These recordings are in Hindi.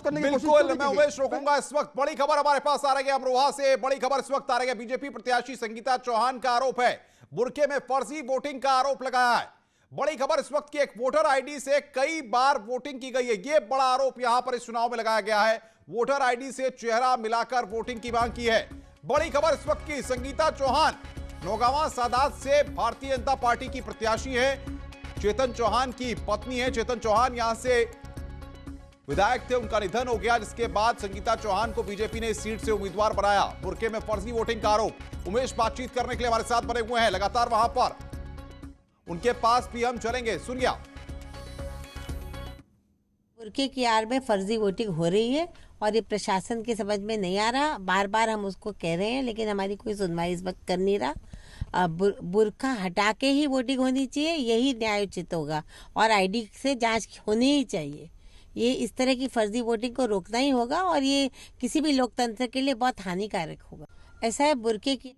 करने की कोशिश बिल्कुल, मैं उमेश रोकूंगा। इस वक्त बड़ी खबर हमारे पास आ रही है अमरोहा से। बड़ी खबर इस वक्त आ रही है, बीजेपी प्रत्याशी संगीता चौहान का आरोप है बुरके में फर्जी वोटिंग का आरोप लगाया है। बड़ी खबर इस वक्त की, एक वोटर आईडी से कई बार वोटिंग की गई है, यह बड़ा आरोप यहां पर इस चुनाव में लगाया गया है। वोटर आईडी से चेहरा मिलाकर वोटिंग की मांग की है। बड़ी खबर इस वक्त की, संगीता चौहान नौगावा सादात से भारतीय जनता पार्टी की प्रत्याशी है। चेतन चौहान की पत्नी है। चेतन चौहान यहां से विधायक थे, उनका निधन हो गया, जिसके बाद संगीता चौहान को बीजेपी ने इस सीट से उम्मीदवार बनाया। बुरके में फर्जी वोटिंग का आरोप। उमेश बातचीत करने के लिए हमारे साथ बने हुए हैं लगातार, वहां पर उनके पास भी हम चलेंगे। सुनिए। बुरके की आड़ में फर्जी वोटिंग हो रही है और ये प्रशासन की समझ में नहीं आ रहा। बार बार हम उसको कह रहे हैं, लेकिन हमारी कोई सुनवाई इस वक्त कर नहीं रहा। बुरका हटा के ही वोटिंग होनी चाहिए, यही न्यायोचित होगा और आईडी से जांच होनी ही चाहिए। ये इस तरह की फर्जी वोटिंग को रोकना ही होगा और ये किसी भी लोकतंत्र के लिए बहुत हानिकारक होगा। ऐसा है, बुरके की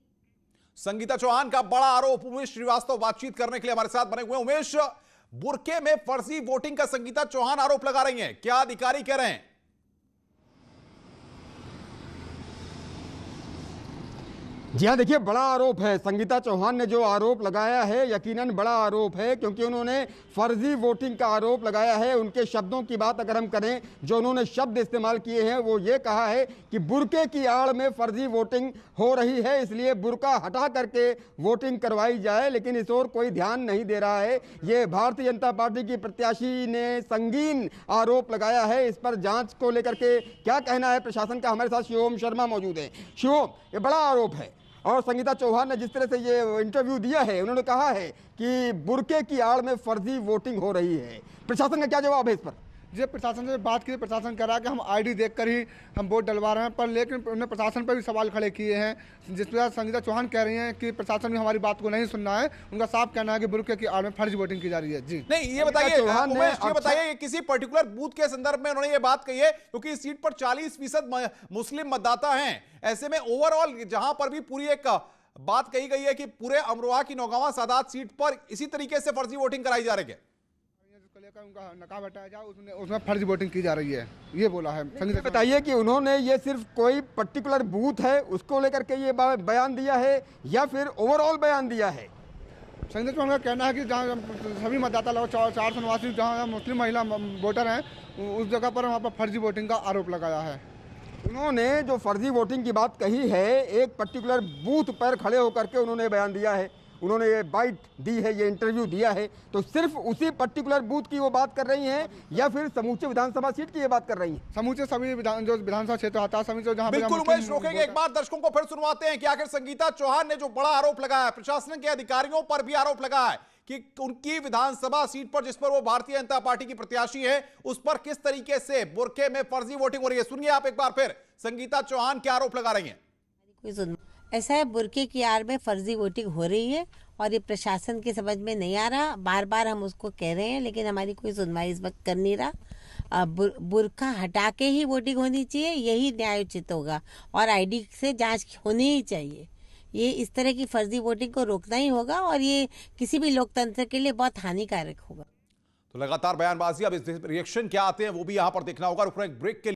संगीता चौहान का बड़ा आरोप। उमेश श्रीवास्तव बातचीत करने के लिए हमारे साथ बने हुए हैं। उमेश, बुरके में फर्जी वोटिंग का संगीता चौहान आरोप लगा रही हैं, क्या अधिकारी कह रहे हैं? जी हाँ, देखिए, बड़ा आरोप है। संगीता चौहान ने जो आरोप लगाया है यकीनन बड़ा आरोप है, क्योंकि उन्होंने फर्जी वोटिंग का आरोप लगाया है। उनके शब्दों की बात अगर हम करें, जो उन्होंने शब्द इस्तेमाल किए हैं वो ये कहा है कि बुरके की आड़ में फर्जी वोटिंग हो रही है, इसलिए बुरका हटा करके वोटिंग करवाई जाए। लेकिन इस ओर कोई ध्यान नहीं दे रहा है। ये भारतीय जनता पार्टी की प्रत्याशी ने संगीन आरोप लगाया है। इस पर जाँच को लेकर के क्या कहना है प्रशासन का, हमारे साथ शिवम शर्मा मौजूद हैं। शिवम, ये बड़ा आरोप है और संगीता चौहान ने जिस तरह से ये इंटरव्यू दिया है, उन्होंने कहा है कि बुरके की आड़ में फर्जी वोटिंग हो रही है। प्रशासन का क्या जवाब है इस पर? जी, प्रशासन से बात की, प्रशासन कह रहा है कि हम आईडी देखकर ही हम वोट डलवा रहे हैं, पर लेकिन उन्होंने प्रशासन पर भी सवाल खड़े किए हैं, जिस पर संगीता चौहान कह रही हैं कि प्रशासन भी हमारी बात को नहीं सुनना है। उनका साफ कहना है कि बुरके की आड़ में फर्जी वोटिंग की जा रही है। जी नहीं, ये बताइए उमेश, ये बताइए किसी पर्टिकुलर बूथ के संदर्भ में उन्होंने ये बात कही है, क्योंकि इस सीट पर 40% मुस्लिम मतदाता हैं। ऐसे में ओवरऑल जहां पर भी पूरी एक बात कही गई है कि पूरे अमरोहा की नौगावा सादात सीट पर इसी तरीके से फर्जी वोटिंग कराई जा रही है, जिसको लेकर उनका नकाब हटाया जाए, उसमें फर्जी वोटिंग की जा रही है, ये बोला है। संगीता बताइए कि उन्होंने ये सिर्फ कोई पर्टिकुलर बूथ है उसको लेकर के ये बयान दिया है या फिर ओवरऑल बयान दिया है? संगीता चौहान का कहना है कि जहाँ सभी मतदाता लोग 489 जहाँ मुस्लिम महिला वोटर हैं, उस जगह पर वहाँ पर फर्जी वोटिंग का आरोप लगाया है। उन्होंने जो फर्जी वोटिंग की बात कही है, एक पर्टिकुलर बूथ पर खड़े होकर के उन्होंने बयान दिया है, उन्होंने ये बाइट दी है, ये इंटरव्यू दिया है, तो सिर्फ उसी पर्टिकुलर बूथ की वो बात कर रही हैं या फिर समूचे विधानसभा सीट की ये बात कर रही हैं? समूचे सभी जो विधानसभा क्षेत्र आता है, सभी जो जहाँ बिल्कुल। उमेश रोकेंगे, एक बार दर्शकों को फिर सुनवाते हैं कि आखिर संगीता चौहान ने जो बड़ा आरोप लगाया, प्रशासन के अधिकारियों पर भी आरोप लगाया है कि उनकी विधानसभा सीट पर, जिस पर वो भारतीय जनता पार्टी की प्रत्याशी है, उस पर किस तरीके से बुरके में फर्जी वोटिंग हो रही है। सुनिए आप एक बार फिर संगीता चौहान क्या आरोप लगा रही हैं। ऐसा है, बुरके की आड़ में फर्जी वोटिंग हो रही है और ये प्रशासन की समझ में नहीं आ रहा। बार बार हम उसको कह रहे हैं, लेकिन हमारी कोई सुनवाई इस वक्त कर नहीं रहा। बुरका हटा के ही वोटिंग होनी चाहिए, यही न्यायोचित होगा और आईडी से जांच होनी ही चाहिए। ये इस तरह की फर्जी वोटिंग को रोकना ही होगा और ये किसी भी लोकतंत्र के लिए बहुत हानिकारक होगा। तो लगातार बयानबाजी, अब इस रिएक्शन क्या आते हैं वो भी यहां पर देखना होगा। रुक रहे हैं ब्रेक के लिए।